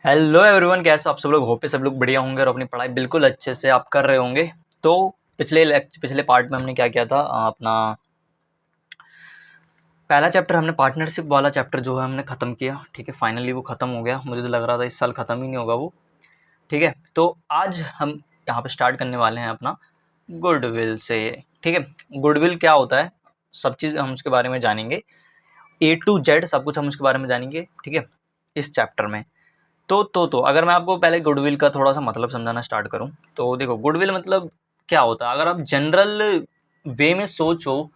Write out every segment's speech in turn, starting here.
Hello everyone, कैसे आप सब लोग? होप सब लोग बढ़िया होंगे और अपनी पढ़ाई बिल्कुल अच्छे से आप कर रहे होंगे। तो पिछले पार्ट में हमने क्या किया था, अपना पहला चैप्टर हमने पार्टनरशिप वाला चैप्टर जो है हमने ख़त्म किया। ठीक है, फाइनली वो ख़त्म हो गया। मुझे तो लग रहा था इस साल ख़त्म ही नहीं होगा वो। ठीक है, तो आज हम यहाँ पे स्टार्ट करने वाले हैं अपना गुडविल से। ठीक है, गुडविल क्या होता है, सब चीज़ हम उसके बारे में जानेंगे। ए टू जेड सब कुछ हम उसके बारे में जानेंगे। ठीक है, इस चैप्टर में तो अगर मैं आपको पहले गुडविल का थोड़ा-सा मतलब समझाना स्टार्ट करूँ, तो देखो गुडविल मतलब क्या होता है? अगर आप जनरल वे में सोचो,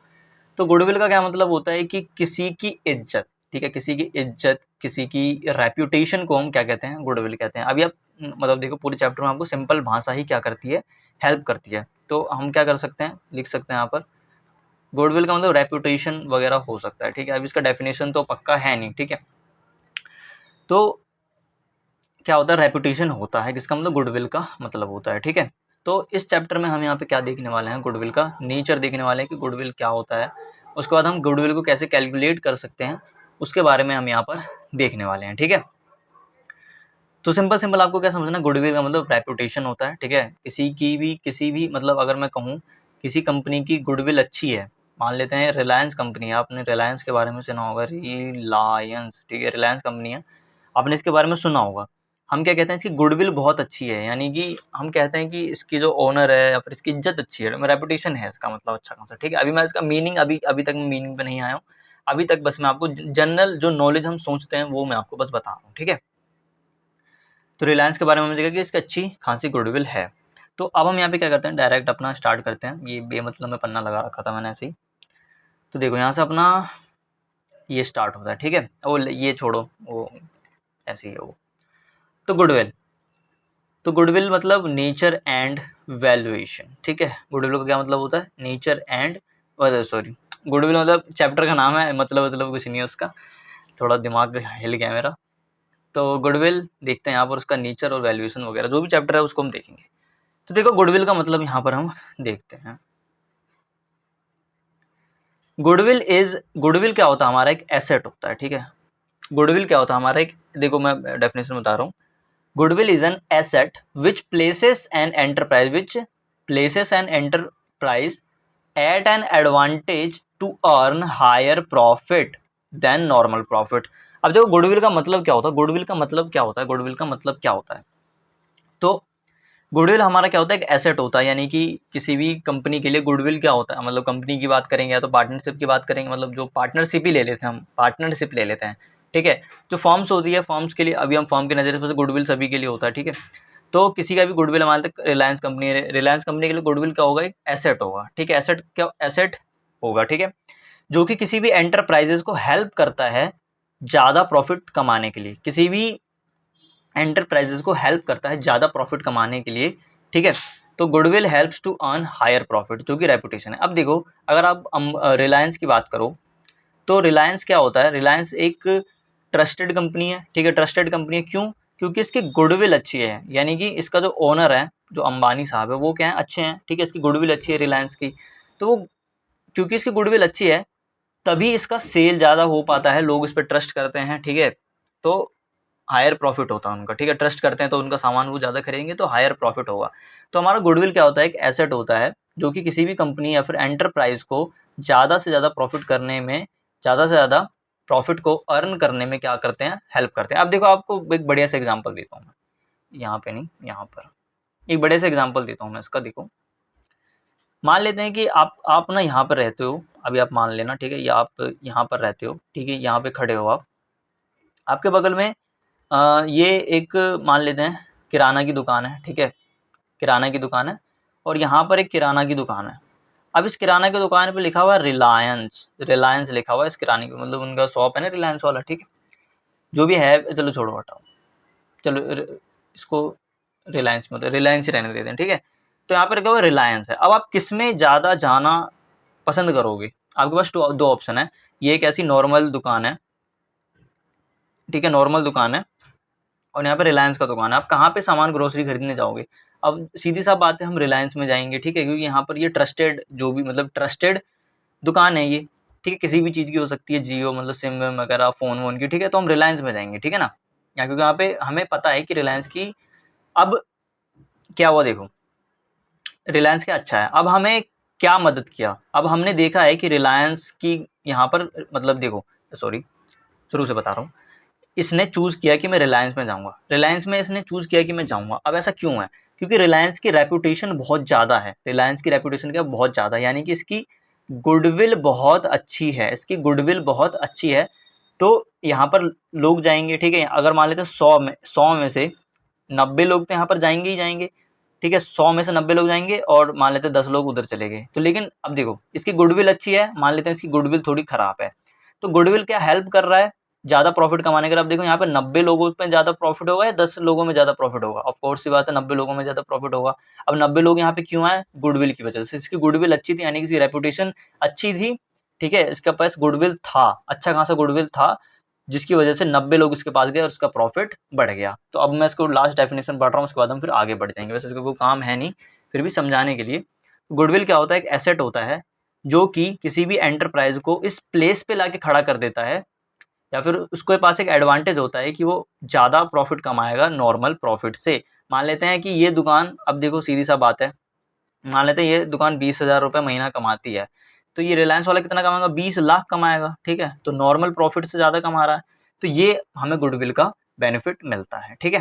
तो गुडविल का क्या मतलब होता है कि किसी की इज़्ज़त, ठीक है? किसी की इज़्ज़त, किसी की रेपुटेशन को हम क्या कहते हैं? गुडविल कहते हैं। अभी आप मतलब देखो पूरे चैप्टर में आपको सिंपल भाषा ही क्या करती है? हेल्प करती है। तो हम क्या कर सकते हैं? लिख सकते हैं यहाँ पर, गुडविल का मतलब रेपुटेशन वगैरह हो सकता है। ठीक है? अब इसका डेफिनिशन तो पक्का है नहीं। ठीक है? तो क्या होता है, रेपुटेशन होता है जिसका मतलब गुडविल का मतलब होता है। ठीक है, तो इस चैप्टर में हम यहाँ पे क्या देखने वाले हैं, गुडविल का नेचर देखने वाले हैं कि गुडविल क्या होता है। उसके बाद हम गुडविल को कैसे कैलकुलेट कर सकते हैं, उसके बारे में हम यहाँ पर देखने वाले हैं। ठीक है, तो सिंपल आपको क्या समझना, गुडविल का मतलब रेपुटेशन होता है। ठीक है, किसी भी मतलब अगर मैं कहूँ किसी कंपनी की गुडविल अच्छी है, मान लेते हैं रिलायंस कंपनी है, आपने रिलायंस के बारे में सुना होगा, रिलायंस। ठीक है, रिलायंस कंपनी है, आपने इसके बारे में सुना होगा। हम क्या कहते हैं, इसकी गुडविल बहुत अच्छी है, यानी कि हम कहते हैं कि इसकी जो ओनर है या फिर इसकी इज्जत अच्छी है, रेपुटेशन है इसका मतलब अच्छा खासा। ठीक है, अभी मैं इसका मीनिंग अभी तक मीनिंग पे नहीं आया हूँ। अभी तक बस मैं आपको जनरल जो नॉलेज हम सोचते हैं वो मैं आपको बस बता रहा हूँ। ठीक है, तो रिलायंस के बारे में मुझे देखा कि इसकी अच्छी खासी गुडविल है। तो अब हम यहाँ पे क्या करते हैं, डायरेक्ट अपना स्टार्ट करते हैं। ये बेमतलब में पन्ना लगा रखा था मैंने ऐसे ही। तो देखो यहाँ से अपना ये स्टार्ट होता है। ठीक है, वो ये छोड़ो, वो ऐसे ही है वो। तो गुडविल, तो गुडविल मतलब नेचर एंड वैल्यूएशन। ठीक है, गुडविल का क्या मतलब होता है, नेचर एंड, सॉरी, गुडविल मतलब चैप्टर का नाम है, मतलब कुछ नहीं है उसका, थोड़ा दिमाग हिल गया मेरा। तो गुडविल देखते हैं यहाँ पर, उसका नेचर और वैल्यूएशन वगैरह जो भी चैप्टर है उसको हम देखेंगे। तो देखो गुडविल का मतलब यहाँ पर हम देखते हैं। गुडविल क्या होता है, हमारा एक एसेट होता है। ठीक है, गुडविल क्या होता है हमारा एक, देखो मैं डेफिनेशन बता रहा हूँ। Goodwill is an asset which places an enterprise at an advantage to earn higher profit than normal profit। अब देखो गुडविल का मतलब क्या होता है, गुडविल का मतलब क्या होता है, गुडविल का मतलब क्या होता है। तो गुडविल हमारा क्या होता है, एक एसेट होता है, यानी कि किसी भी कंपनी के लिए गुडविल क्या होता है, मतलब कंपनी की बात करेंगे या तो पार्टनरशिप की बात करेंगे, मतलब जो पार्टनरशिप ही ले लेते हैं, हम पार्टनरशिप ले लेते हैं। ठीक है, जो फॉर्म्स होती है, फॉर्म्स के लिए अभी हम फॉर्म के नज़रिए से गुडविल सभी के लिए होता है। ठीक है, तो किसी का भी गुडविल हमारे तक, रिलायंस कंपनी के लिए गुडविल क्या होगा, एक एसेट होगा। ठीक है, एसेट क्या, एसेट होगा। ठीक है, जो कि किसी भी एंटरप्राइजेज को हेल्प करता है ज़्यादा प्रॉफिट कमाने के लिए, किसी भी एंटरप्राइजेज को हेल्प करता है ज़्यादा प्रॉफिट कमाने के लिए। ठीक है, तो goodwill helps to earn higher profit, जो कि रेपुटेशन है। अब देखो अगर आप रिलायंस की बात करो, तो रिलायंस क्या होता है, रिलायंस एक ट्रस्टेड कंपनी है। ठीक है, ट्रस्टेड कंपनी है, क्यों? क्योंकि इसकी गुडविल अच्छी है, यानी कि इसका जो ओनर है, जो अंबानी साहब है, वो क्या है, अच्छे हैं। ठीक है, इसकी गुडविल अच्छी है रिलायंस की, तो वो क्योंकि इसकी गुडविल अच्छी है तभी इसका सेल ज़्यादा हो पाता है, लोग इस पर ट्रस्ट करते हैं। ठीक है, तो हायर प्रॉफिट होता है उनका। ठीक है, ट्रस्ट करते हैं तो उनका सामान वो ज़्यादा खरीदेंगे तो हायर प्रॉफिट होगा। तो हमारा गुडविल क्या होता है, एक एसेट होता है जो कि किसी भी कंपनी या फिर एंटरप्राइज को ज़्यादा से ज़्यादा प्रॉफिट करने में, ज़्यादा से ज़्यादा प्रॉफिट को अर्न करने में क्या करते हैं, हेल्प करते हैं। अब देखो आपको एक बढ़िया सा एग्जाम्पल देता हूँ मैं, यहाँ पे नहीं, यहाँ पर एक बढ़िया सा एग्जाम्पल देता हूँ मैं इसका। देखो मान लेते हैं कि आप ना यहाँ पर रहते हो, अभी आप मान लेना। ठीक है, या आप यहाँ पर रहते हो। ठीक है, यहाँ पे खड़े हो आप, आपके बगल में ये एक, मान लेते हैं किराना की दुकान है। ठीक है, किराना की दुकान है और यहाँ पर एक किराना की दुकान है। अब इस किराना की दुकान पे लिखा हुआ है रिलायंस, रिलायंस लिखा हुआ है इस किराने की, मतलब उनका शॉप है ना रिलायंस वाला। ठीक है, जो भी है, चलो छोड़ो हटाओ, चलो इसको रिलायंस मतलब रिलायंस ही रहने देते हैं। ठीक है, तो यहाँ पर लिखा हुआ रिलायंस है। अब आप किस में ज़्यादा जाना पसंद करोगे, आपके पास दो ऑप्शन है। ये एक ऐसी नॉर्मल दुकान है, ठीक है, नॉर्मल दुकान है, और यहाँ पे रिलायंस का दुकान है। आप कहाँ पे सामान ग्रोसरी खरीदने जाओगे? अब सीधी सा बात है, हम रिलायंस में जाएंगे। ठीक है, क्योंकि यहाँ पर ये ट्रस्टेड, जो भी मतलब ट्रस्टेड दुकान है ये। ठीक है, किसी भी चीज़ की हो सकती है, जियो मतलब सिम विम वगैरह, फ़ोन वोन की। ठीक है, तो हम रिलायंस में जाएंगे। ठीक है ना, या क्योंकि यहाँ पे हमें पता है कि रिलायंस की अब क्या हुआ, देखो रिलायंस क्या अच्छा है, अब हमें क्या मदद किया, अब हमने देखा है कि रिलायंस की यहाँ पर मतलब देखो, सॉरी शुरू से बता रहा हूँ, इसने चूज़ किया कि मैं रिलायंस में जाऊँगा, रिलायंस में इसने चूज़ किया कि मैं जाऊँगा। अब ऐसा क्यों है? क्योंकि रिलायंस की रेपुटेशन बहुत ज़्यादा है, रिलायंस की रेपुटेशन क्या बहुत ज़्यादा है, यानी कि इसकी गुडविल बहुत अच्छी है, इसकी गुडविल बहुत अच्छी है। तो यहाँ पर लोग जाएँगे, ठीक है? अगर मान लेते हैं 100 में से 90 लोग तो यहाँ पर जाएँगे ही जाएँगे, ठीक है? 100 में से 90 लोग जाएँगे और मान लेते हैं 10 लोग उधर चले गए। तो लेकिन अब देखो इसकी गुडविल अच्छी है, मान लेते हैं इसकी गुडविल थोड़ी खराब है। तो गुडविल क्या हेल्प कर रहा है ज़्यादा प्रॉफिट कमाने के लिए। अब देखो यहाँ पे 90 लोगों में ज़्यादा प्रॉफिट होगा या 10 लोगों में ज़्यादा प्रॉफिट होगा? ऑफ कोर्स सी बात है 90 लोगों में ज़्यादा प्रॉफिट होगा। अब 90 लोग यहाँ पे क्यों आए? गुडविल की वजह से। इसकी गुडविल अच्छी थी, यानी कि इसकी रेपुटेशन अच्छी थी, ठीक है? इसके पास गुडविल था, अच्छा खासा गुडविल था, जिसकी वजह से 90 लोग इसके पास गए और उसका प्रॉफिट बढ़ गया। तो अब मैं इसको लास्ट डेफिनेशन पढ़ रहा हूँ, उसके बाद हम फिर आगे बढ़ जाएँगे। वैसे इसका कोई काम है नहीं, फिर भी समझाने के लिए। गुडविल क्या होता है? एक एसेट होता है जो कि किसी भी एंटरप्राइज़ को इस प्लेस पे लाके खड़ा कर देता है, या फिर उसके पास एक एडवांटेज होता है कि वो ज़्यादा प्रॉफिट कमाएगा नॉर्मल प्रॉफिट से। मान लेते हैं कि ये दुकान, अब देखो सीधी-सा बात है, मान लेते हैं ये दुकान 20,000 रुपये महीना कमाती है, तो ये रिलायंस वाला कितना कमाएगा? 20 लाख कमाएगा, ठीक है? तो नॉर्मल प्रॉफिट से ज़्यादा कमा रहा है, तो ये हमें गुडविल का बेनिफिट मिलता है, ठीक है?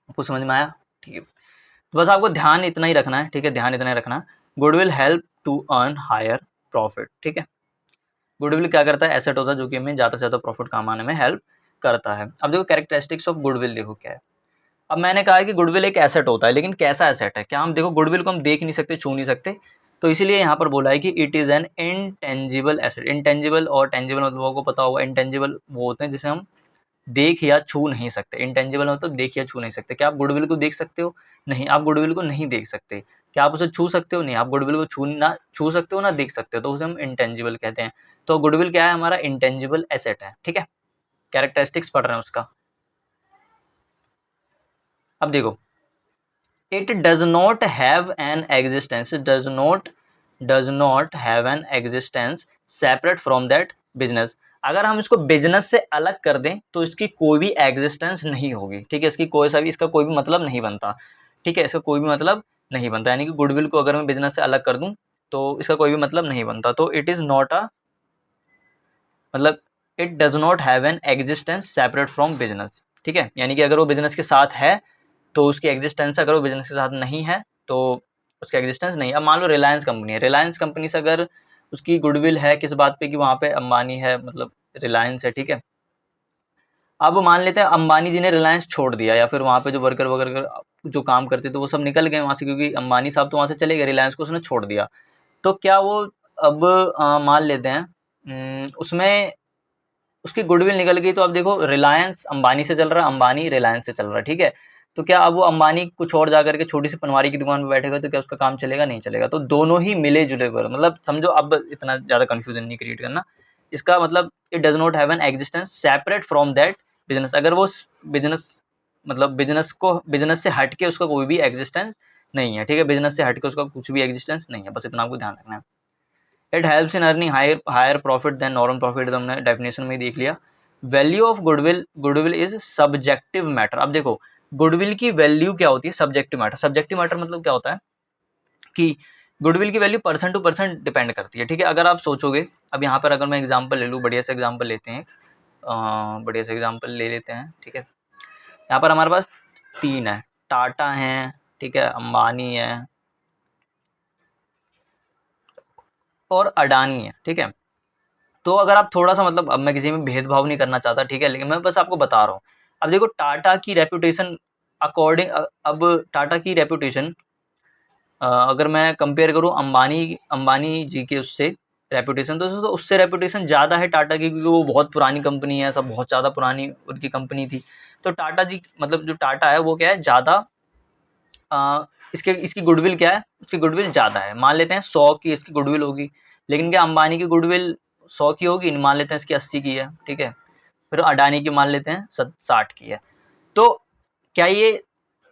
आपको समझ में आया? ठीक है। तो बस आपको ध्यान इतना ही रखना है, ठीक है? ध्यान इतना ही रखना, goodwill help to earn higher profit, ठीक है? गुडविल क्या करता है? एसेट होता है जो कि हमें ज़्यादा से ज़्यादा प्रॉफिट कमाने में हेल्प करता है। अब देखो कैरेक्टरिस्टिक्स ऑफ गुडविल देखो क्या है। अब मैंने कहा है कि गुडविल एक एसेट होता है, लेकिन कैसा एसेट है? क्या हम देखो गुडविल को हम देख नहीं सकते, छू नहीं सकते, तो इसीलिए यहाँ पर बोला है कि it is an intangible asset. Intangible और टेंजिबल मतलब आपको पता होगा, इनटेंजिबल वो होते हैं जिसे हम देख या छू नहीं सकते, इनटेंजिबल मतलब देख या छू नहीं सकते। क्या आप गुडविल को देख सकते हो? नहीं, आप गुडविल को नहीं देख सकते। क्या आप उसे छू सकते हो? नहीं, आप गुडविल को छू सकते हो ना देख सकते हो, तो उसे हम इंटेंजिबल कहते हैं। तो गुडविल क्या है? हमारा इंटेंजिबल एसेट है, ठीक है? कैरेक्टरिस्टिक्स पढ़ रहे हैं उसका। अब देखो, it does not have an existence, does not have an existence separate from that business. अगर हम इसको बिजनेस से अलग कर दें तो इसकी कोई भी एग्जिस्टेंस नहीं होगी, ठीक है? इसका कोई भी मतलब नहीं बनता, ठीक है? इसका कोई भी मतलब नहीं बनता, यानी कि गुडविल को अगर मैं बिजनेस से अलग कर दूं तो इसका कोई भी मतलब नहीं बनता। तो इट इज़ नॉट अ मतलब it does not have an existence separate from business, ठीक है? यानी कि अगर वो बिजनेस के साथ है तो उसकी एग्जिस्टेंस, अगर वो बिजनेस के साथ नहीं है तो उसकी एग्जिस्टेंस नहीं। अब मान लो रिलायंस कंपनी है, रिलायंस कंपनी से अगर उसकी गुडविल है किस बात पे कि वहाँ पे अंबानी है, मतलब रिलायंस है, ठीक है? अब मान लेते हैं अंबानी जी ने रिलायंस छोड़ दिया, या फिर वहाँ पे जो वर्कर वगैरह जो काम करते थे वो सब निकल गए वहाँ से, क्योंकि अंबानी साहब तो वहाँ से चले गए, रिलायंस को उसने छोड़ दिया। तो क्या वो अब मान लेते हैं उसमें उसकी गुडविल निकल गई, तो अब देखो रिलायंस अंबानी से चल रहा है, अंबानी रिलायंस से चल रहा है, ठीक है? तो क्या अब वो अंबानी कुछ और जाकर के छोटी सी पनवारी की दुकान पे बैठेगा तो क्या उसका काम चलेगा? नहीं चलेगा। तो दोनों ही मिले जुले पर, मतलब समझो, अब इतना ज़्यादा कन्फ्यूजन नहीं क्रिएट करना। इसका मतलब it does not have an existence separate from that business. अगर वो बिजनेस मतलब बिजनेस से हट के उसका कोई भी एग्जिस्टेंस नहीं है, ठीक है? बिजनेस से हट के उसका कुछ भी एग्जिस्टेंस नहीं है, बस इतना आपको ध्यान रखना है। It helps in earning higher profit than normal profit, तो हमने डेफिनेशन में ही देख लिया। Value of goodwill, goodwill is subjective matter. अब देखो गुडविल की वैल्यू क्या होती है? Subjective matter. सब्जेक्टिव मैटर मतलब क्या होता है कि गुडविल की value person to person depend करती है, ठीक है? अगर आप सोचोगे, अब यहाँ पर अगर मैं एग्जांपल ले लूँ, बढ़िया से एग्जांपल लेते हैं, बढ़िया से एग्जांपल ले लेते हैं, ठीक है? यहाँ पर हमारे पास 3 है, टाटा है, ठीक है, अंबानी है और अडानी है, ठीक है? तो अगर आप थोड़ा-सा, मतलब अब मैं किसी में भेदभाव नहीं करना चाहता, ठीक है? लेकिन मैं बस आपको बता रहा हूँ। अब देखो टाटा की रेपुटेशन अब टाटा की रेपुटेशन अगर मैं कंपेयर करूँ अंबानी अंबानी जी के उससे रेपुटेशन, तो उससे रेपुटेशन ज़्यादा है टाटा की, क्योंकि वो बहुत पुरानी कंपनी है, सब बहुत ज़्यादा पुरानी उनकी कंपनी थी। तो टाटा जी, मतलब जो टाटा है वो क्या है, ज़्यादा इसकी गुडविल क्या है? उसकी गुडविल ज़्यादा है। मान लेते हैं 100 की इसकी गुडविल होगी, लेकिन क्या अंबानी की गुडविल 100 की होगी? मान लेते हैं इसकी 80 की है, ठीक है? फिर अडानी की मान लेते हैं 60 की है। तो क्या ये,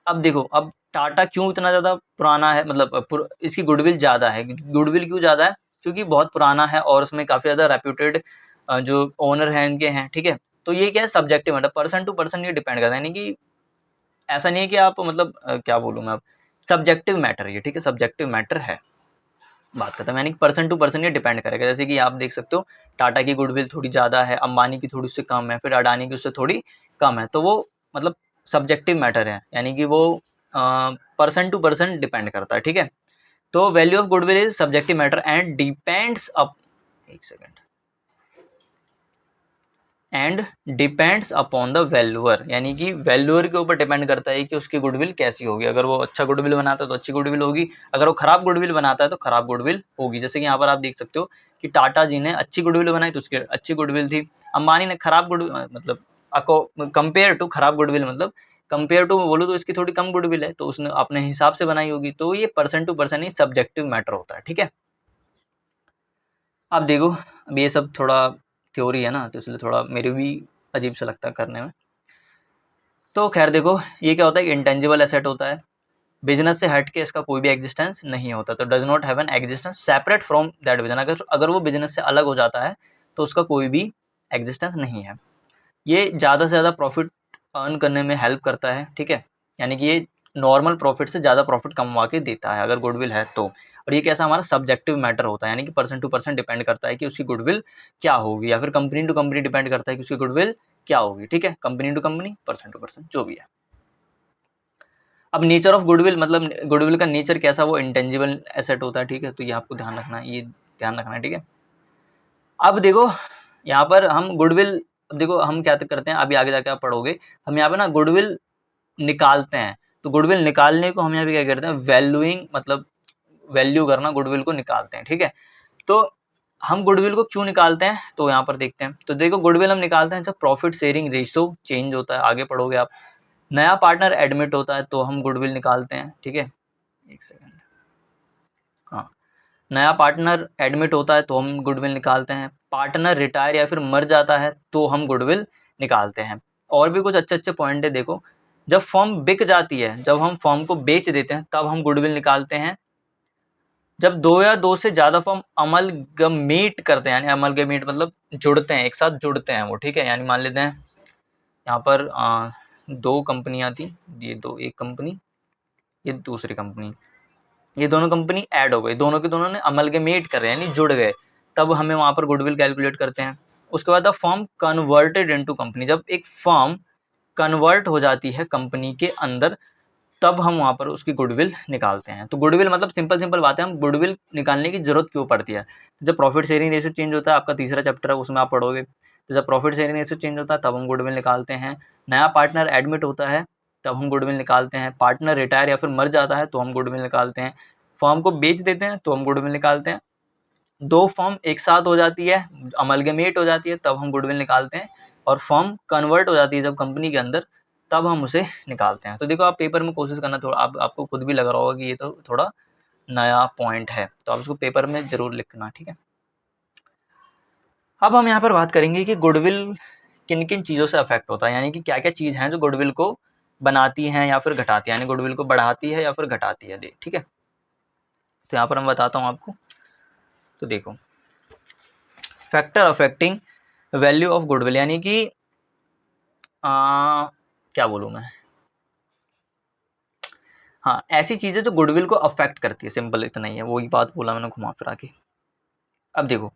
अब देखो, अब टाटा क्यों इतना ज़्यादा पुराना है, मतलब इसकी गुडविल ज़्यादा है। गुडविल क्यों ज़्यादा है? क्योंकि बहुत पुराना है और उसमें काफ़ी ज़्यादा रेप्यूटेड जो ओनर हैं इनके हैं, ठीक है? तो ये क्या है, subjective matter, person to person ये डिपेंड करता है, यानी कि ऐसा नहीं है कि आप मतलब क्या बोलूँ मैं, अब सब्जेक्टिव मैटर ये, ठीक है, सब्जेक्टिव मैटर है, बात करता है, यानी कि पर्सन टू पर्सन ये डिपेंड करेगा। जैसे कि आप देख सकते हो टाटा की गुडविल थोड़ी ज़्यादा है, अंबानी की थोड़ी उससे कम है, फिर अडानी की उससे थोड़ी कम है, तो वो मतलब सब्जेक्टिव मैटर है, यानी कि वो पर्सन टू पर्सन डिपेंड करता है, ठीक है। तो value of goodwill is subjective matter and depends up, एक second, and depends upon the valuer, यानी कि वैल्यूअर के ऊपर डिपेंड करता है कि उसकी गुडविल कैसी होगी। अगर वो अच्छा गुडविल बनाता है तो अच्छी गुडविल होगी, अगर वो खराब गुडविल बनाता है तो खराब गुडविल होगी। जैसे कि यहाँ पर आप देख सकते हो कि टाटा जी ने अच्छी गुडविल बनाई तो उसकी अच्छी गुडविल थी, अंबानी ने खराब गुडविल, मतलब कंपेयर टू खराब गुडविल, मतलब कंपेयर टू बोलो तो इसकी थोड़ी कम गुडविल है, तो उसने अपने हिसाब से बनाई होगी। तो ये पर्सन टू पर्सन ही सब्जेक्टिव मैटर होता है, ठीक है। अब देखो, अब ये सब थोड़ा थ्योरी है ना, तो इसलिए थोड़ा मेरे भी अजीब सा लगता है करने में। तो खैर देखो, ये क्या होता है, इंटेंजिबल एसेट होता है, बिजनेस से हट के इसका कोई भी एग्जिस्टेंस नहीं होता, तो does not have an existence separate from that business, अगर अगर वो बिजनेस से अलग हो जाता है तो उसका कोई भी एग्जिस्टेंस नहीं है। ये ज़्यादा से ज़्यादा प्रॉफिट अर्न करने में हेल्प करता है, ठीक है, यानी कि ये नॉर्मल प्रॉफिट से ज़्यादा प्रॉफिट कमवा के देता है अगर गुडविल है तो। और ये कैसा हमारा सब्जेक्टिव मैटर होता है, यानी कि पर्सन टू पर्सन डिपेंड करता है कि उसकी गुडविल क्या होगी, या फिर कंपनी टू कंपनी डिपेंड करता है कि उसकी गुडविल क्या होगी, ठीक है, company to company, person to person, जो भी है। अब नेचर ऑफ गुडविल, मतलब गुडविल का नेचर कैसा, वो इंटेंजिबल एसेट होता है, ठीक है, तो ये आपको ध्यान रखना है, ये ध्यान रखना है, ठीक है। अब देखो यहाँ पर हम गुडविल, अब देखो हम क्या करते हैं, अभी आगे जाके आप पढ़ोगे, हम यहाँ पे ना गुडविल निकालते हैं, तो गुडविल निकालने को हम यहाँ पे क्या करते हैं, वैल्यूइंग, मतलब वैल्यू करना, गुडविल को निकालते हैं, ठीक है। तो हम गुडविल को क्यों निकालते हैं, तो यहाँ पर देखते हैं। तो देखो गुडविल हम निकालते हैं जब प्रॉफिट शेयरिंग रेशियो चेंज होता है, आगे पढ़ोगे आप, नया पार्टनर एडमिट होता है तो हम गुडविल निकालते हैं, ठीक है, एक सेकंड, हाँ, नया पार्टनर एडमिट होता है तो हम गुडविल निकालते हैं, पार्टनर रिटायर या फिर मर जाता है तो हम गुडविल निकालते हैं। और भी कुछ अच्छे अच्छे पॉइंट है, देखो, जब फर्म बिक जाती है, जब हम फर्म को बेच देते हैं तब हम गुडविल निकालते हैं, जब दो या दो से ज़्यादा फर्म अमलगमेट करते हैं, यानी अमलगमेट मतलब जुड़ते हैं, एक साथ जुड़ते हैं वो, ठीक है, यानी मान लेते हैं यहाँ पर दो कंपनियाँ थी, ये दो, एक कंपनी, ये दूसरी कंपनी, ये दोनों कंपनी ऐड हो गई, दोनों के दोनों ने अमलगमेट कर रहे हैं, यानी जुड़ गए, तब हमें वहाँ पर गुडविल कैलकुलेट करते हैं। उसके बाद the firm converted into company, जब एक फर्म कन्वर्ट हो जाती है कंपनी के अंदर, तब हम वहाँ पर उसकी गुडविल निकालते हैं। तो गुडविल मतलब सिंपल सिंपल बात है, हम गुडविल निकालने की जरूरत क्यों पड़ती है, जब प्रॉफिट शेयरिंग रेशियो चेंज होता है, आपका तीसरा चैप्टर है उसमें आप पढ़ोगे, तो जब प्रॉफिट शेयरिंग रेशियो चेंज होता है तब हम गुडविल निकालते हैं, नया पार्टनर एडमिट होता है तब हम गुडविल निकालते हैं, पार्टनर रिटायर या फिर मर जाता है तो हम गुडविल निकालते हैं, फर्म को बेच देते हैं तो हम गुडविल निकालते हैं, दो फर्म एक साथ हो जाती है, अमलगमेट हो जाती है तब हम गुडविल निकालते हैं, और फर्म कन्वर्ट हो जाती है जब कंपनी के अंदर, तब हम उसे निकालते हैं। तो देखो आप पेपर में कोशिश करना, थोड़ा आपको खुद भी लग रहा होगा कि ये तो थोड़ा नया पॉइंट है, तो आप इसको पेपर में जरूर लिखना, ठीक है। अब हम यहाँ पर बात करेंगे कि गुडविल किन किन चीज़ों से अफेक्ट होता है, यानी कि क्या क्या चीज़ हैं जो गुडविल को बनाती हैं या फिर घटाती है, यानी गुडविल को बढ़ाती है या फिर घटाती है, ठीक है। तो यहाँ पर मैं बताता हूँ आपको, तो देखो, factor affecting value of goodwill, यानी कि क्या बोलूँ मैं, हाँ, ऐसी चीज़ें जो गुडविल को अफेक्ट करती है, सिंपल इतना ही है, वही बात बोला मैंने घुमा फिरा के। अब देखो,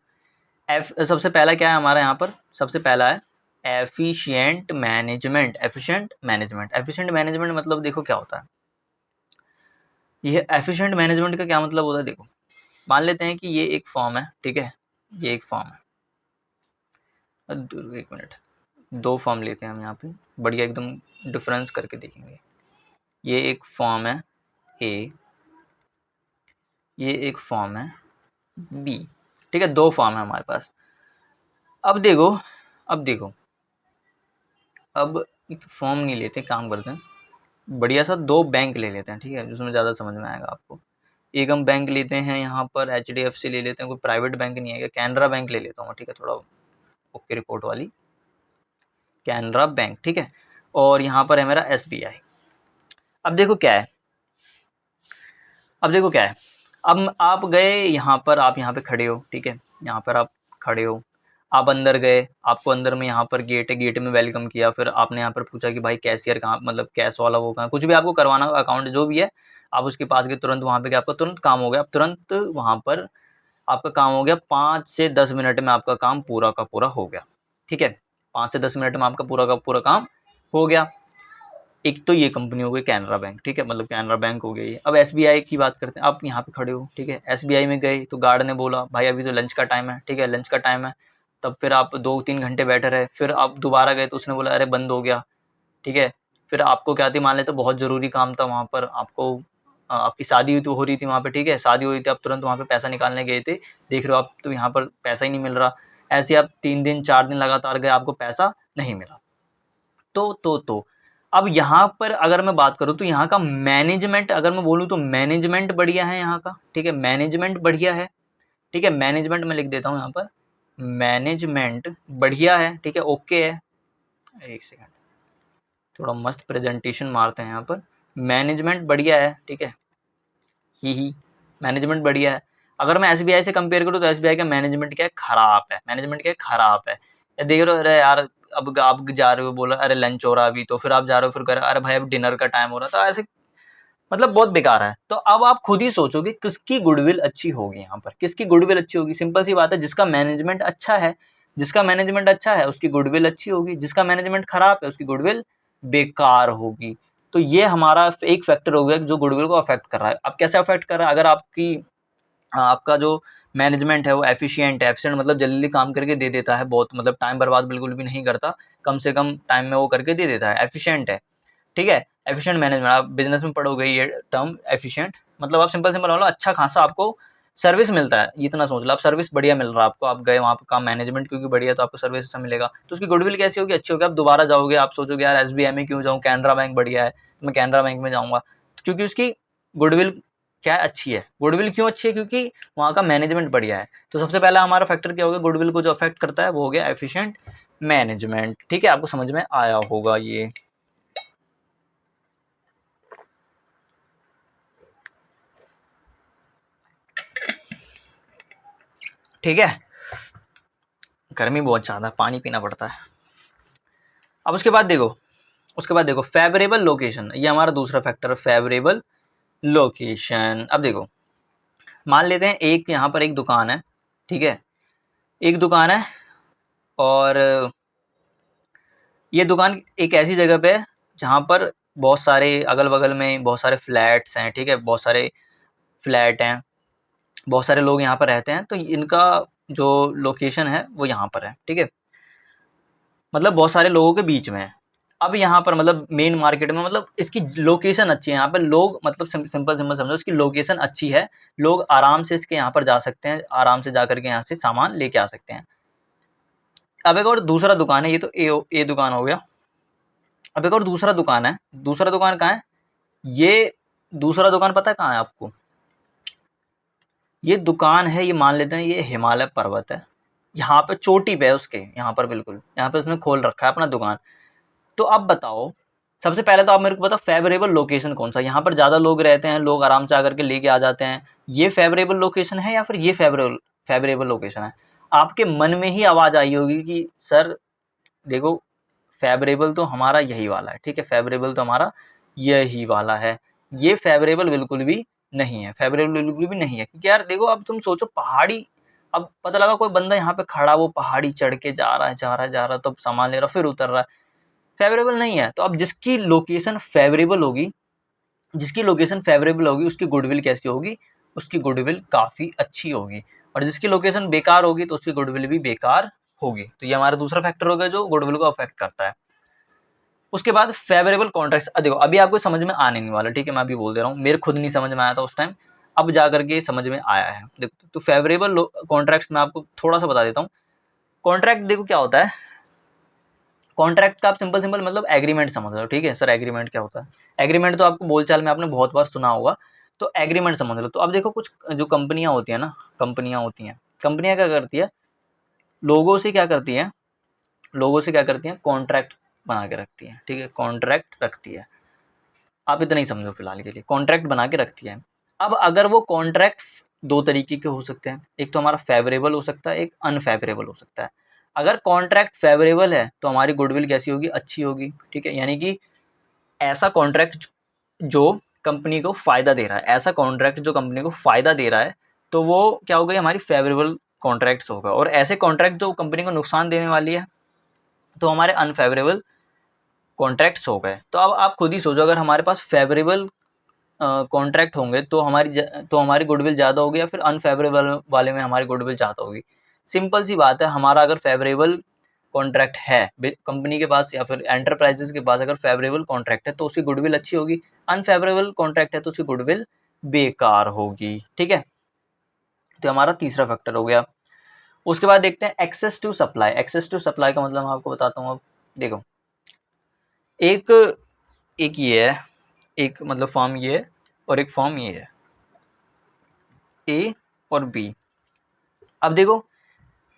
एफ सबसे पहला क्या है हमारा यहाँ पर, सबसे पहला है efficient management, efficient management, efficient management मतलब देखो क्या होता है, ये एफिशिएंट मैनेजमेंट का क्या मतलब होता है, देखो, मान लेते हैं कि ये एक फॉर्म है, ठीक है, ये एक फॉर्म है, एक मिनट, दो फॉर्म लेते हैं हम यहाँ पे, बढ़िया एकदम डिफरेंस करके देखेंगे, ये एक फॉर्म है ए, ये एक फॉर्म है बी, ठीक है, दो फॉर्म है हमारे पास। अब देखो, अब देखो, अब एक फॉर्म नहीं लेते, काम करते हैं, बढ़िया सा दो बैंक ले लेते हैं, ठीक है, जिसमें ज़्यादा समझ में आएगा आपको। एक हम बैंक लेते हैं यहाँ पर HDFC ले लेते हैं, कोई प्राइवेट बैंक नहीं है, कैनरा बैंक ले लेता हूँ, ठीक है, थोड़ा ओके रिपोर्ट वाली, कैनरा बैंक, ठीक है, और यहाँ पर है मेरा SBI। अब देखो क्या है, अब देखो क्या है, अब आप गए यहाँ पर, आप यहाँ पे खड़े हो, ठीक है, यहाँ पर आप खड़े हो, आप अंदर गए, आपको अंदर में यहाँ पर गेट है, गेट में वेलकम किया, फिर आपने यहाँ पर पूछा कि भाई कैशियर कहाँ, मतलब कैश वाला वो कहाँ, कुछ भी आपको करवाना हो, अकाउंट जो भी है, आप उसके पास गए, तुरंत वहाँ पे गए, आपका तुरंत काम हो गया, आप तुरंत वहाँ पर आपका काम हो गया, 5 से 10 मिनट में आपका काम पूरा का पूरा हो गया, ठीक है? 5 से 10 मिनट में आपका पूरा का पूरा काम हो गया। एक तो ये कंपनी हो गई कैनरा बैंक, ठीक है, मतलब कैनरा बैंक हो गई। अब एसबीआई की बात करते हैं, आप यहाँ पे खड़े हो, ठीक है, एसबीआई में गए तो गार्ड ने बोला भाई अभी तो लंच का टाइम है, ठीक है, लंच का टाइम है। तब फिर आप 2-3 घंटे बैठे रहे, फिर आप दोबारा गए तो उसने बोला अरे बंद हो गया, ठीक है। फिर आपको क्या थी, मान लेते बहुत ज़रूरी काम था वहाँ पर, आपको आपकी शादी तो हो रही थी वहाँ पे, ठीक है, शादी हो रही थी, आप तुरंत वहाँ पे पैसा निकालने गए थे, देख रहे हो आप तो यहाँ पर पैसा ही नहीं मिल रहा। ऐसे आप 3 दिन 4 दिन लगातार गए, आपको पैसा नहीं मिला। तो अब यहाँ पर अगर मैं बात करूँ तो यहाँ का मैनेजमेंट, अगर मैं बोलूँ तो मैनेजमेंट बढ़िया है यहाँ का, ठीक है, मैनेजमेंट बढ़िया है, ठीक है, मैनेजमेंट मैं लिख देता हूँ यहाँ पर, मैनेजमेंट बढ़िया है, ठीक है, ओके है। एक सेकंड, थोड़ा मस्त प्रेजेंटेशन मारते हैं यहाँ पर। मैनेजमेंट बढ़िया है, ठीक है, ही मैनेजमेंट बढ़िया है। अगर मैं एसबीआई से कंपेयर करूँ तो एसबीआई का मैनेजमेंट क्या है, खराब है, मैनेजमेंट क्या है, खराब है। या देख रहे हो, अरे यार अब आप जा रहे हो, बोला अरे लंच हो रहा अभी, तो फिर आप जा रहे हो, फिर कह रहे हो अरे भाई अब डिनर का टाइम हो रहा, तो ऐसे मतलब बहुत बेकार है। तो अब आप खुद ही सोचो कि किसकी गुडविल अच्छी होगी यहाँ पर, किसकी गुडविल अच्छी होगी? सिंपल सी बात है, जिसका मैनेजमेंट अच्छा है, जिसका मैनेजमेंट अच्छा है उसकी गुडविल अच्छी होगी, जिसका मैनेजमेंट खराब है उसकी गुडविल बेकार होगी। तो ये हमारा एक फैक्टर हो गया जो गुडविल को अफेक्ट कर रहा है। अब कैसे अफेक्ट कर रहा है? अगर आपका जो मैनेजमेंट है वो एफिशिएंट है, एफिशिएंट मतलब जल्दी काम करके दे देता है, बहुत मतलब टाइम बर्बाद बिल्कुल भी नहीं करता, कम से कम टाइम में वो करके दे देता है, एफिशिएंट है, ठीक है। एफिशिएंट मैनेजमेंट, आप बिजनेस में पढ़ोगे ये टर्म एफिशिएंट, मतलब आप सिंपल सिंपल बोलो अच्छा खासा आपको सर्विस मिलता है, इतना सोच लो, आप सर्विस बढ़िया मिल रहा है आपको, आप गए वहाँ पे, काम मैनेजमेंट क्योंकि बढ़िया, तो आपको सर्विस अच्छा मिलेगा, तो उसकी गुडविल कैसी होगी, अच्छी होगी। आप दोबारा जाओगे, आप सोचोगे यार एसबीआई में क्यों जाऊँ, कैनरा बैंक बढ़िया है, तो मैं कैनरा बैंक में जाऊँगा, क्योंकि उसकी गुडविल क्या है, अच्छी है। गुडविल क्यों अच्छी है? क्योंकि वहाँ का मैनेजमेंट बढ़िया है। तो सबसे पहला हमारा फैक्टर क्या हो गया, गुडविल को जो अफेक्ट करता है वो हो गया एफिशिएंट मैनेजमेंट, ठीक है, आपको समझ में आया होगा ये। ठीक है, गर्मी बहुत ज़्यादा, पानी पीना पड़ता है। अब उसके बाद देखो फेवरेबल लोकेशन, ये हमारा दूसरा फैक्टर है, फेवरेबल लोकेशन। अब देखो, मान लेते हैं एक यहाँ पर एक दुकान है, ठीक है, एक दुकान है, और ये दुकान एक ऐसी जगह पे है जहाँ पर बहुत सारे अगल बगल में बहुत सारे फ्लैट्स हैं, ठीक है, बहुत सारे फ्लैट हैं, बहुत सारे लोग यहाँ पर रहते हैं, तो इनका जो लोकेशन है वो यहाँ पर है, ठीक है, मतलब बहुत सारे लोगों के बीच में है। अब यहाँ पर मतलब मेन मार्केट में, मतलब इसकी लोकेशन अच्छी है, यहाँ पे लोग मतलब सिंपल सिंपल समझो, इसकी लोकेशन अच्छी है, लोग आराम से इसके यहाँ पर जा सकते हैं, आराम से जा करके यहाँ से सामान लेके आ सकते हैं। अब एक और दूसरा दुकान है, ये तो ए दुकान हो गया। अब एक और दूसरा दुकान है, दूसरा दुकान कहाँ है? ये दूसरा दुकान पता है कहाँ है आपको? ये दुकान है, ये मान लेते हैं ये हिमालय पर्वत है, यहाँ पे चोटी पे है उसके, यहाँ पर बिल्कुल, यहाँ पे उसने खोल रखा है अपना दुकान। तो अब बताओ, सबसे पहले तो आप मेरे को बताओ फेवरेबल लोकेशन कौन सा? यहाँ पर ज़्यादा लोग रहते हैं, लोग आराम से आकर के लेके आ जाते हैं, ये फेवरेबल लोकेशन है या फिर ये फेवरेबल फेवरेबल लोकेशन है? आपके मन में ही आवाज़ आई होगी कि सर देखो, फेवरेबल तो हमारा यही वाला है, ठीक है, फेवरेबल तो हमारा यही वाला है, ये फेवरेबल बिल्कुल भी नहीं है, फेवरेबल बिल्कुल भी नहीं है, क्योंकि यार देखो, अब तुम सोचो पहाड़ी, अब पता लगा कोई बंदा यहाँ पे खड़ा, वो पहाड़ी चढ़ के जा रहा है, जा रहा है, जा रहा है, तब सामान ले रहा, फिर उतर रहा है, फेवरेबल नहीं है। तो अब जिसकी लोकेशन फेवरेबल होगी, जिसकी लोकेशन फेवरेबल होगी उसकी गुडविल कैसी होगी? उसकी गुडविल काफ़ी अच्छी होगी, और जिसकी लोकेशन बेकार होगी तो उसकी गुडविल भी बेकार होगी। तो ये हमारा दूसरा फैक्टर हो गया जो गुडविल को अफेक्ट करता है। उसके बाद फेवरेबल कॉन्ट्रैक्ट्स, देखो अभी आपको समझ में आने नहीं वाला, ठीक है, मैं अभी बोल दे रहा हूँ, मेरे खुद नहीं समझ में आया था उस टाइम, अब जा करके समझ में आया है। देखो तो फेवरेबल कॉन्ट्रैक्ट्स मैं आपको थोड़ा सा बता देता हूँ। कॉन्ट्रैक्ट देखो क्या होता है, कॉन्ट्रैक्ट का आप सिंपल सिंपल मतलब एग्रीमेंट समझ लो, ठीक है सर, एग्रीमेंट क्या होता है? एग्रीमेंट तो आपको बोलचाल में आपने बहुत बार सुना होगा, तो एग्रीमेंट समझ लो। तो अब देखो कुछ जो कंपनियां होती है ना, कंपनियां क्या करती है, लोगों से क्या करती है, लोगों से क्या करती है, कॉन्ट्रैक्ट बना के रखती है, ठीक है, कॉन्ट्रैक्ट रखती है। आप इतना ही समझो फिलहाल के लिए, कॉन्ट्रैक्ट बना के रखती है। अब अगर वो कॉन्ट्रैक्ट दो तरीके के हो सकते हैं, एक तो हमारा फेवरेबल हो सकता है, एक अनफेवरेबल हो सकता है। अगर कॉन्ट्रैक्ट फेवरेबल है तो हमारी गुडविल कैसी होगी, अच्छी होगी, ठीक है। यानी कि ऐसा कॉन्ट्रैक्ट जो कंपनी को फ़ायदा दे रहा है, ऐसा कॉन्ट्रैक्ट जो कंपनी को फ़ायदा दे रहा है, तो वो क्या हो गई, हमारी फेवरेबल कॉन्ट्रैक्ट्स होगा। और ऐसे कॉन्ट्रैक्ट जो कंपनी को नुकसान देने वाली है तो हमारे अनफेवरेबल कॉन्ट्रैक्ट्स हो गए। तो अब आप खुद ही सोचो, अगर हमारे पास फेवरेबल कॉन्ट्रैक्ट होंगे तो हमारी गुडविल ज़्यादा होगी या फिर अनफेवरेबल वाले में हमारी गुडविल ज़्यादा होगी। सिंपल सी बात है, हमारा अगर फेवरेबल कॉन्ट्रैक्ट है कंपनी के पास या फिर एंटरप्राइजेस के पास, अगर फेवरेबल कॉन्ट्रैक्ट है तो उसकी गुडविल अच्छी होगी, अनफेवरेबल कॉन्ट्रैक्ट है तो उसकी गुडविल बेकार होगी, ठीक है। तो हमारा तीसरा फैक्टर हो गया। उसके बाद देखते हैं access to supply. Access to supply का मतलब मैं आपको बताता हूँ। अब देखो, एक एक ये है, एक मतलब फॉर्म ये है और एक फॉर्म ये है, ए और बी। अब देखो,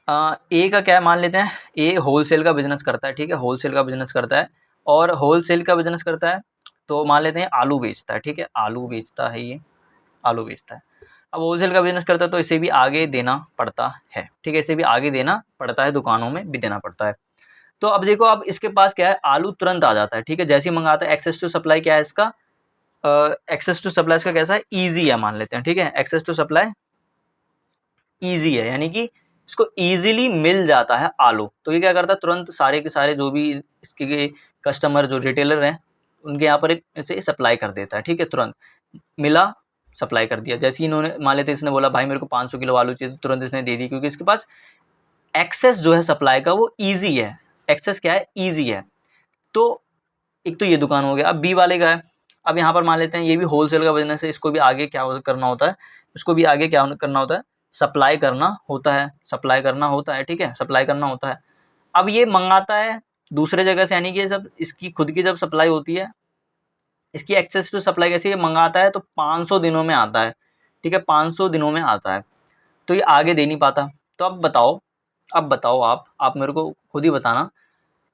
ए का क्या है, मान लेते हैं ए होलसेल का बिजनेस करता है, ठीक है, होलसेल का बिजनेस करता है। और होलसेल का बिजनेस करता है तो मान लेते हैं आलू बेचता है, ठीक है, आलू बेचता है, ये आलू बेचता है। अब होलसेल का बिजनेस करता है तो इसे भी आगे देना पड़ता है, ठीक है, इसे भी आगे देना पड़ता है, दुकानों में भी देना पड़ता है। तो अब देखो, अब इसके पास क्या है, आलू तुरंत आ जाता है, ठीक है, जैसे ही मंगाता है। एक्सेस टू सप्लाई क्या है इसका, एक्सेस टू सप्लाई इसका कैसा है, ईजी है, मान लेते हैं, ठीक है, एक्सेस टू सप्लाई ईजी है, यानी कि इसको ईजिली मिल जाता है आलू। तो ये क्या करता है, तुरंत सारे के सारे जो भी इसके कस्टमर जो रिटेलर हैं उनके यहाँ पर इसे सप्लाई कर देता है, ठीक है, तुरंत मिला, सप्लाई कर दिया। जैसे ही इन्होंने मान लेते इसने बोला भाई मेरे को 500 किलो आलू चाहिए, तो तुरंत इसने दे दी, क्योंकि इसके पास एक्सेस जो है सप्लाई का वो ईजी है। एक्सेस क्या है, ईजी है। तो एक तो ये दुकान हो गया। अब बी वाले का है, अब यहाँ पर मान लेते हैं ये भी होलसेल का बिजनेस है, इसको भी आगे क्या करना होता है, इसको भी आगे क्या करना होता है, सप्लाई करना होता है, सप्लाई करना होता है, ठीक है, सप्लाई करना होता है। अब ये मंगाता है दूसरे जगह से, यानी कि जब इसकी खुद की जब सप्लाई होती है, इसकी एक्सेस टू सप्लाई कैसी है, मंगाता है तो 500 दिनों में आता है, ठीक है, 500 दिनों में आता है, तो ये आगे दे नहीं पाता। तो अब बताओ आप मेरे को खुद ही बताना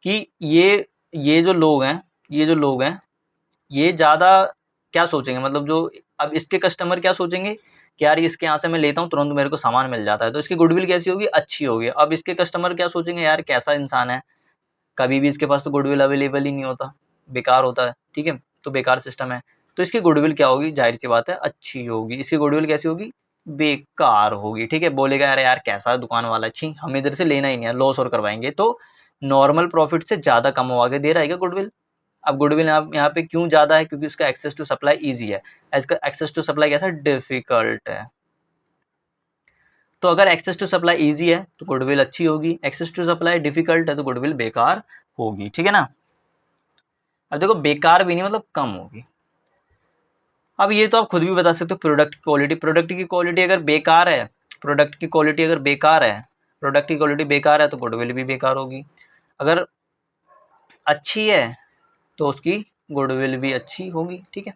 कि ये जो लोग हैं, ये जो लोग हैं ये ज़्यादा क्या सोचेंगे, मतलब जो अब इसके कस्टमर क्या सोचेंगे कि यार इसके यहाँ से मैं लेता हूँ तुरंत मेरे को सामान मिल जाता है, तो इसकी गुडविल कैसी होगी, अच्छी होगी। अब इसके कस्टमर क्या सोचेंगे, यार कैसा इंसान है, कभी भी इसके पास तो गुडविल अवेलेबल ही नहीं होता, बेकार होता है, ठीक है, तो बेकार सिस्टम है। तो इसकी गुडविल क्या होगी, जाहिर सी बात है अच्छी होगी। इसकी गुडविल कैसी होगी, बेकार होगी, ठीक है। बोलेगा अरे यार कैसा दुकान वाला, अच्छी, हम इधर से लेना ही नहीं है, लॉस और करवाएंगे। तो नॉर्मल प्रॉफिट से ज़्यादा कमवा के दे रहा है क्या गुडविल। अब गुडविल यहाँ पे क्यों ज़्यादा है, क्योंकि उसका एक्सेस टू सप्लाई ईजी है। इसका एक्सेस टू सप्लाई कैसा, डिफिकल्ट है। तो अगर एक्सेस टू सप्लाई ईजी है तो गुडविल अच्छी होगी, एक्सेस टू सप्लाई डिफिकल्ट है तो गुडविल बेकार होगी, ठीक है ना। अब देखो, बेकार भी नहीं मतलब कम होगी। अब ये तो आप खुद भी बता सकते हो, प्रोडक्ट क्वालिटी, प्रोडक्ट की क्वालिटी अगर बेकार है, प्रोडक्ट की क्वालिटी अगर बेकार है, प्रोडक्ट की क्वालिटी बेकार है तो गुडविल भी बेकार होगी। अगर अच्छी है तो उसकी गुडविल भी अच्छी होगी, ठीक है।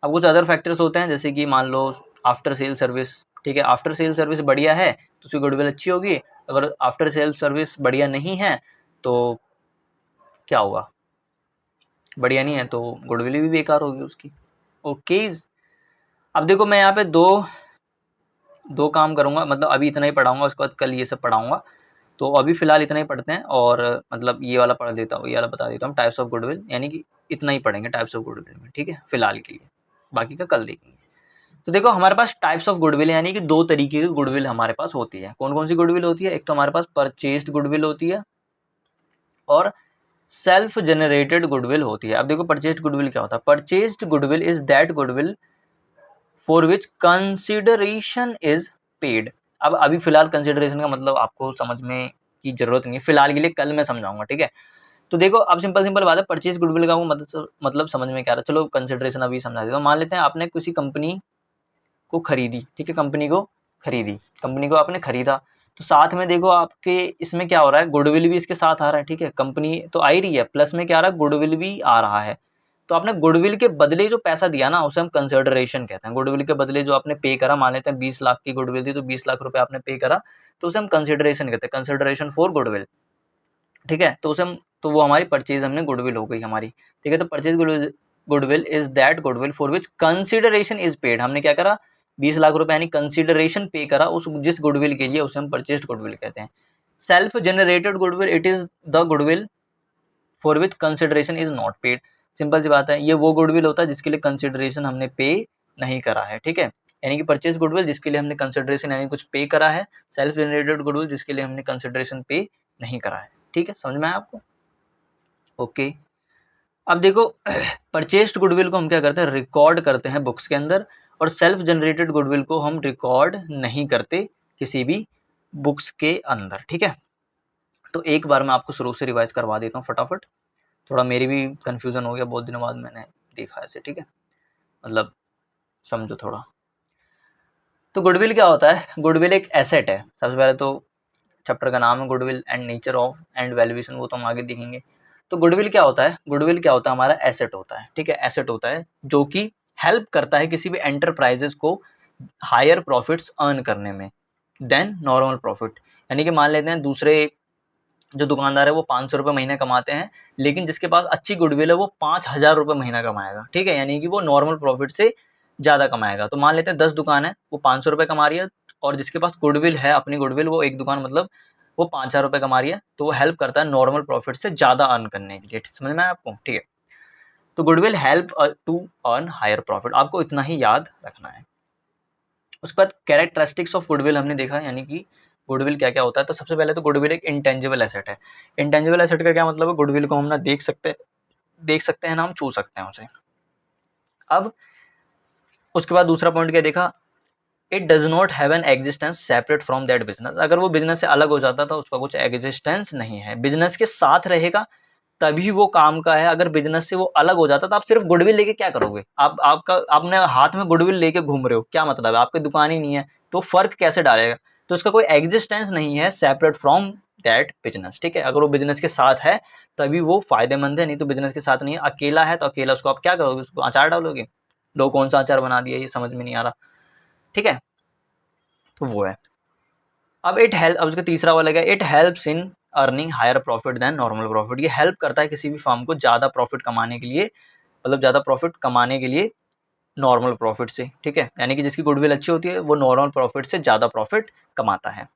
अब कुछ अदर फैक्टर्स होते हैं, जैसे कि मान लो आफ्टर सेल सर्विस, ठीक है, आफ्टर सेल सर्विस बढ़िया है तो उसकी गुडविल अच्छी होगी। अगर आफ्टर सेल सर्विस बढ़िया नहीं है तो क्या होगा, बढ़िया नहीं है तो गुडविल भी बेकार होगी उसकी। ओकेज। अब देखो, मैं यहाँ पे दो दो काम करूँगा, मतलब अभी इतना ही पढ़ाऊँगा, उसके बाद कल ये सब पढ़ाऊँगा। तो अभी फ़िलहाल इतना ही पढ़ते हैं, और मतलब ये वाला पढ़ देता हूँ, ये वाला बता देता हूँ, टाइप्स ऑफ गुडविल, यानी कि इतना ही पढ़ेंगे टाइप्स ऑफ गुडविल में, ठीक है, फ़िलहाल के लिए, बाकी का कल देखेंगे। तो देखो, हमारे पास टाइप्स ऑफ गुडविल यानी कि दो तरीके की गुडविल हमारे पास होती है। कौन कौन सी गुडविल होती है, एक तो हमारे पास परचेस्ड गुडविल होती है और सेल्फ जनरेटेड गुडविल होती है। अब देखो, परचेस्ड गुडविल क्या होता है, purchased goodwill is that goodwill for which consideration is paid. अब अभी फिलहाल कंसिडरेशन का मतलब आपको समझ में की जरूरत नहीं है, फिलहाल के लिए, कल मैं समझाऊंगा, ठीक है। तो देखो, अब सिंपल सिंपल बात है, परचेज गुडविल का वो मतलब समझ में क्या रहा है। चलो कंसिडरेशन अभी समझा देता हूँ। मान लेते हैं आपने किसी कंपनी को खरीदी, ठीक है, कंपनी को खरीदी, कंपनी को आपने खरीदा, तो साथ में देखो आपके इसमें क्या हो रहा है, गुडविल भी इसके साथ आ रहा है, ठीक है, कंपनी तो आ ही रही है, प्लस में क्या आ रहा है, गुडविल भी आ रहा है। तो आपने गुडविल के बदले जो पैसा दिया ना उसे हम कंसिडरेशन कहते हैं। गुडविल के बदले जो आपने पे करा, मान लेते हैं 20 लाख की गुडविल थी तो 20 लाख रुपए आपने पे करा, तो उसे हम कंसिडरेशन कहते हैं, कंसिडरेशन फॉर गुडविल, ठीक है। तो उसे हम, तो वो हमारी परचेज हमने गुडविल हो गई हमारी, ठीक है। तो purchase goodwill is that goodwill for which consideration is paid. हमने क्या करा, 20 लाख रुपए यानी कंसिडरेशन पे करा उस जिस गुडविल के लिए, उसे हम परचेस्ड गुडविल कहते हैं। Self generated goodwill it is the goodwill for which consideration is not paid. Simple सी बात है, ये वो गुडविल होता है जिसके लिए कंसिडरेशन हमने पे नहीं करा है, ठीक है। यानी कि परचेज गुडविल जिसके लिए हमने कंसिडरेशन यानी कुछ पे करा है, सेल्फ जनरेटेड गुडविल जिसके लिए हमने कंसिडरेशन पे नहीं करा है, ठीक है। समझ में आया आपको? ओके। अब देखो परचेस्ड गुडविल को हम क्या करते हैं, रिकॉर्ड करते हैं बुक्स के अंदर, और सेल्फ जनरेटेड गुडविल को हम रिकॉर्ड नहीं करते किसी भी बुक्स के अंदर, ठीक है। तो एक बार मैं आपको शुरू से रिवाइज करवा देता हूँ फटाफट, थोड़ा मेरी भी कन्फ्यूज़न हो गया, बहुत दिनों बाद मैंने देखा ऐसे, ठीक है। मतलब समझो थोड़ा। तो गुडविल क्या होता है? गुडविल एक एसेट है। सबसे पहले तो चैप्टर का नाम है goodwill and nature of and valuation, वो तो हम आगे देखेंगे। तो गुडविल क्या होता है? गुडविल क्या होता है? हमारा एसेट होता है, ठीक है। एसेट होता है जो कि हेल्प करता है किसी भी एंटरप्राइजेस को हायर प्रॉफिट्स अर्न करने में देन नॉर्मल प्रॉफिट। यानी कि मान लेते हैं दूसरे जो दुकानदार है वो 500 रुपये महीने कमाते हैं, लेकिन जिसके पास अच्छी गुडविल है वो 5000 रुपये महीना कमाएगा, ठीक है। यानी कि वो नॉर्मल प्रॉफिट से ज़्यादा कमाएगा। तो मान लेते हैं 10 दुकान है, वो 500 रुपये कमा रही है, और जिसके पास गुडविल है अपनी गुडविल, वो एक दुकान मतलब वो 5000 रुपये कमा रही है, तो वो हेल्प करता है नॉर्मल प्रॉफिट से ज़्यादा अर्न करने के लिए। समझ में आया आपको? ठीक है। तो goodwill help to earn higher profit, आपको इतना ही याद रखना है। उसके बाद कैरेक्टरिस्टिक्स ऑफ गुडविल हमने देखा, यानी कि गुडविल क्या क्या होता है। तो सबसे पहले तो गुडविल एक इंटेंजिबल एसेट है। इंटेंजिबल एसेट का क्या मतलब है? गुडविल को हम ना देख सकते हैं ना हम छू सकते हैं उसे। अब उसके बाद दूसरा पॉइंट क्या देखा, it does not have an existence separate from that business. अगर वो बिजनेस से अलग हो जाता था, उसका कुछ एग्जिस्टेंस नहीं है, बिजनेस के साथ रहेगा तभी वो काम का है। अगर बिजनेस से वो अलग हो जाता तो आप सिर्फ गुडविल लेके क्या करोगे? आपने हाथ में गुडविल लेके घूम रहे हो, क्या मतलब है? आपकी दुकान ही नहीं है तो फर्क कैसे डालेगा? तो उसका कोई एग्जिस्टेंस नहीं है सेपरेट फ्रॉम दैट बिजनेस, ठीक है। अगर वो बिजनेस के साथ है तभी वो फायदेमंद है, नहीं तो बिजनेस के साथ नहीं है। अकेला है तो अकेला उसको आप क्या करोगे? उसको अचार डालोगे? लोग कौन सा अचार बना दिया, ये समझ में नहीं आ रहा, ठीक है। तो वो है। अब उसका तीसरा वाला क्या, it helps in earning higher profit than normal profit. ये हेल्प करता है किसी भी फर्म को ज़्यादा प्रॉफिट कमाने के लिए, मतलब ज़्यादा प्रॉफिट कमाने के लिए नॉर्मल प्रॉफिट से, ठीक है। यानी कि जिसकी गुडविल अच्छी होती है वो नॉर्मल प्रॉफिट से ज़्यादा प्रॉफिट कमाता है।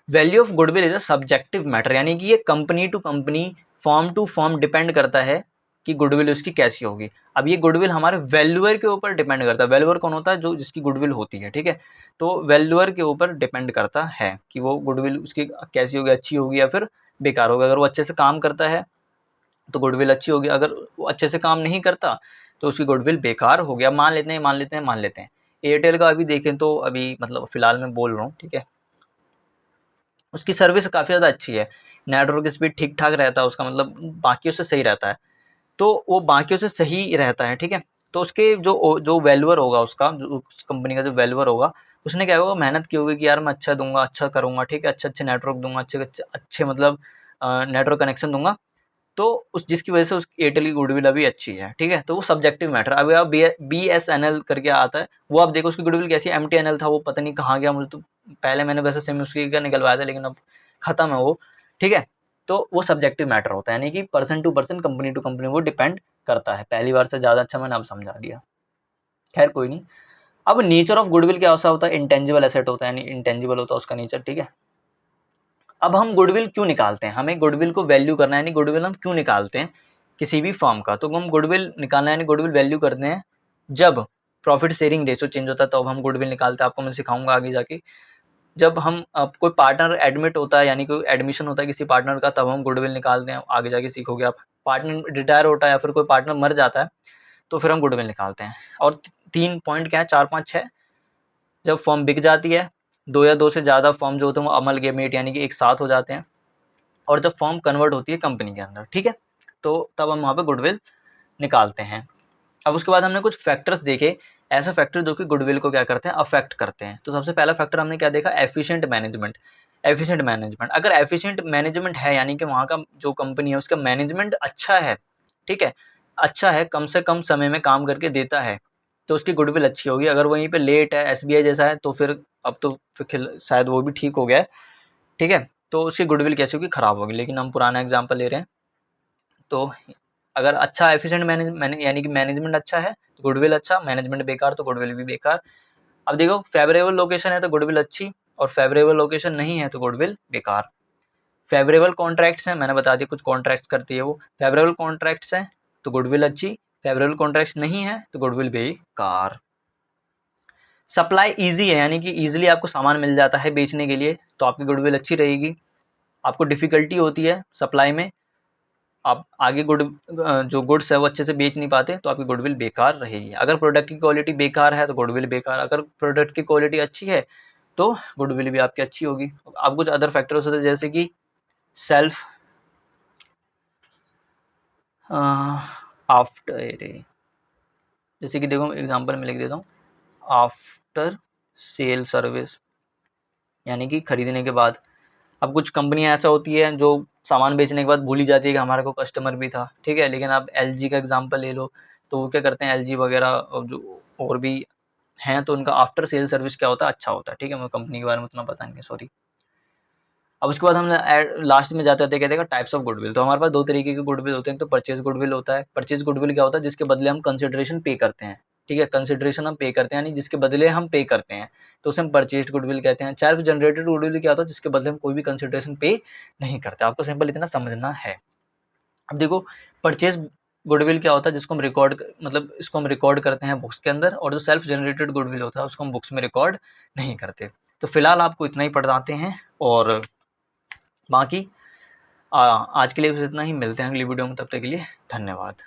Value of goodwill is a subjective matter, यानी कि ये company to company, firm to firm depend करता है कि गुडविल उसकी कैसी होगी। अब ये गुडविल हमारे वैल्यूअर के ऊपर डिपेंड करता है। वैल्यूअर कौन होता है? जो जिसकी गुडविल होती है, ठीक है। तो वैल्यूअर के ऊपर डिपेंड करता है कि वो गुडविल उसकी कैसी होगी, अच्छी होगी या फिर बेकार होगी। अगर वो अच्छे से काम करता है तो गुडविल अच्छी होगी, अगर वो अच्छे से काम नहीं करता तो उसकी गुडविल बेकार हो गया। मान लेते हैं एयरटेल का अभी देखें तो अभी मतलब फिलहाल मैं बोल रहा हूँ, ठीक है। उसकी सर्विस काफ़ी ज़्यादा अच्छी है, नेटवर्क स्पीड ठीक ठाक रहता है उसका, मतलब बाकियों से सही रहता है। तो वो बाकियों से सही रहता है, ठीक है। तो उसके जो जो वैल्यूअर होगा उसका, जो उस कंपनी का जो वैल्यूअर होगा, उसने क्या होगा, मेहनत की होगी कि यार मैं अच्छा दूंगा, अच्छा करूंगा, ठीक है, अच्छे नेटवर्क दूंगा, अच्छे मतलब नेटवर्क कनेक्शन दूंगा। तो उस जिसकी वजह से उस एयरटेल की गुडविल अभी अच्छी है, ठीक है। तो वो सब्जेक्टिव मैटर। अभी आप BSNL करके आता है, वो आप देखो उसकी गुडविल कैसी है। MTNL था, वो पता नहीं कहाँ गया, मुझे तो पहले मैंने वैसे सिम उसकी का निकलवाया था, लेकिन अब खत्म है वो, ठीक है। तो वो सब्जेक्टिव मैटर होता है, यानी कि person to person, company to company वो डिपेंड करता है। पहली बार से ज़्यादा अच्छा मैंने अब समझा दिया, खैर कोई नहीं। अब नेचर ऑफ गुडविल क्या होता है? इंटेंजिबल एसेट होता है, यानी इंटेंजिबल होता है उसका नेचर, ठीक है। अब हम गुडविल क्यों निकालते हैं? हमें गुडविल को वैल्यू करना है, यानी गुडविल हम क्यों निकालते हैं किसी भी फर्म का? तो हम गुडविल निकालना है, यानी गुडविल वैल्यू करते हैं जब प्रॉफिट शेयरिंग रेशो चेंज होता है, तो अब हम गुडविल निकालते हैं। आपको मैं सिखाऊंगा आगे जाके। जब हम कोई पार्टनर एडमिट होता है, यानी कोई एडमिशन होता है किसी पार्टनर का, तब हम गुडविल निकालते हैं। आगे जाके सीखोगे आप। पार्टनर रिटायर होता है या फिर कोई पार्टनर मर जाता है तो फिर हम गुडविल निकालते हैं। और 3 पॉइंट क्या है, 4 5 6, जब फर्म बिक जाती है, 2 या 2 से ज़्यादा फर्म जो होते हैं वो अमलगमेट यानी कि एक साथ हो जाते हैं, और जब फर्म कन्वर्ट होती है कंपनी के अंदर, ठीक है। तो तब हम वहाँ पे गुडविल निकालते हैं। अब उसके बाद हमने कुछ फैक्टर्स देखे, ऐसे फैक्टर जो कि गुडविल को क्या करते हैं, अफेक्ट करते हैं। तो सबसे पहला फैक्टर हमने क्या देखा, एफिशिएंट मैनेजमेंट। एफिशिएंट मैनेजमेंट, अगर एफिशिएंट मैनेजमेंट है, यानी कि वहाँ का जो कंपनी है उसका मैनेजमेंट अच्छा है, ठीक है, अच्छा है, कम से कम समय में काम करके देता है, तो उसकी गुडविल अच्छी होगी। अगर वहीं पे लेट है, SBI जैसा है, तो फिर अब तो फिर शायद वो भी ठीक हो गया है, ठीक है। तो उसकी गुडविल कैसी होगी, खराब होगी। लेकिन हम पुराना एग्जाम्पल ले रहे हैं, तो अगर अच्छा एफिशिएंट यानी कि मैनेजमेंट अच्छा है तो गुडविल अच्छा, मैनेजमेंट बेकार तो गुडविल भी बेकार। अब देखो फेवरेबल लोकेशन है तो गुडविल अच्छी, और फेवरेबल लोकेशन नहीं है तो गुडविल बेकार। फेवरेबल कॉन्ट्रैक्ट्स हैं, मैंने बता दिया कुछ कॉन्ट्रैक्ट्स करती है वो। फेवरेबल कॉन्ट्रैक्ट्स हैं तो गुडविल अच्छी, फेवरेबल कॉन्ट्रैक्ट्स नहीं है तो गुडविल बेकार। सप्लाई ईजी है, यानी कि ईजिली आपको सामान मिल जाता है बेचने के लिए, तो आपकी गुडविल अच्छी रहेगी। आपको डिफ़िकल्टी होती है सप्लाई में, आप आगे जो गुड्स है वो अच्छे से बेच नहीं पाते, तो आपकी गुडविल बेकार रहेगी। अगर प्रोडक्ट की क्वालिटी बेकार है तो गुडविल बेकार, अगर प्रोडक्ट की क्वालिटी अच्छी है तो गुडविल भी आपकी अच्छी होगी। अब कुछ अदर फैक्टर्स होते हैं जैसे कि सेल्फ आफ्टर, जैसे कि देखो एग्जांपल में लिख देता हूँ, आफ्टर सेल सर्विस, यानी कि खरीदने के बाद। अब कुछ कंपनियां ऐसा होती है जो सामान बेचने के बाद भूल ही जाती है कि हमारा को कस्टमर भी था, ठीक है। लेकिन आप एलजी का एग्जांपल ले लो, तो वो क्या करते हैं, एलजी वगैरह और जो और भी हैं, तो उनका आफ्टर सेल सर्विस क्या होता है, अच्छा होता है, ठीक है। मुझे कंपनी के बारे में उतना पता नहीं है, सॉरी। अब उसके बाद हम लास्ट में जाते कहते हैं टाइप्स ऑफ गुडविल। तो हमारे पास दो तरीके के गुडविल होते हैं, तो परचेज गुडविल होता है। परचेज गुडविल क्या होता है, जिसके बदले हम कंसिडरेशन पे करते हैं, ठीक है। कंसिडरेशन हम पे करते हैं, यानी जिसके बदले हम पे करते हैं, तो उसे हम परचेज गुडविल कहते हैं। सेल्फ जनरेटेड गुडविल क्या होता है, जिसके बदले हम कोई भी कंसिडरेशन पे नहीं करते। आपको सिंपल इतना समझना है। अब देखो, परचेज गुडविल क्या होता है, जिसको हम रिकॉर्ड, मतलब इसको हम रिकॉर्ड करते हैं बुक्स के अंदर, और जो सेल्फ जनरेटेड गुडविल होता है उसको हम बुक्स में रिकॉर्ड नहीं करते। तो फिलहाल आपको इतना ही पढ़ाते हैं, और बाकी आज के लिए बस इतना ही। मिलते हैं अगली वीडियो में, तब तक के लिए धन्यवाद।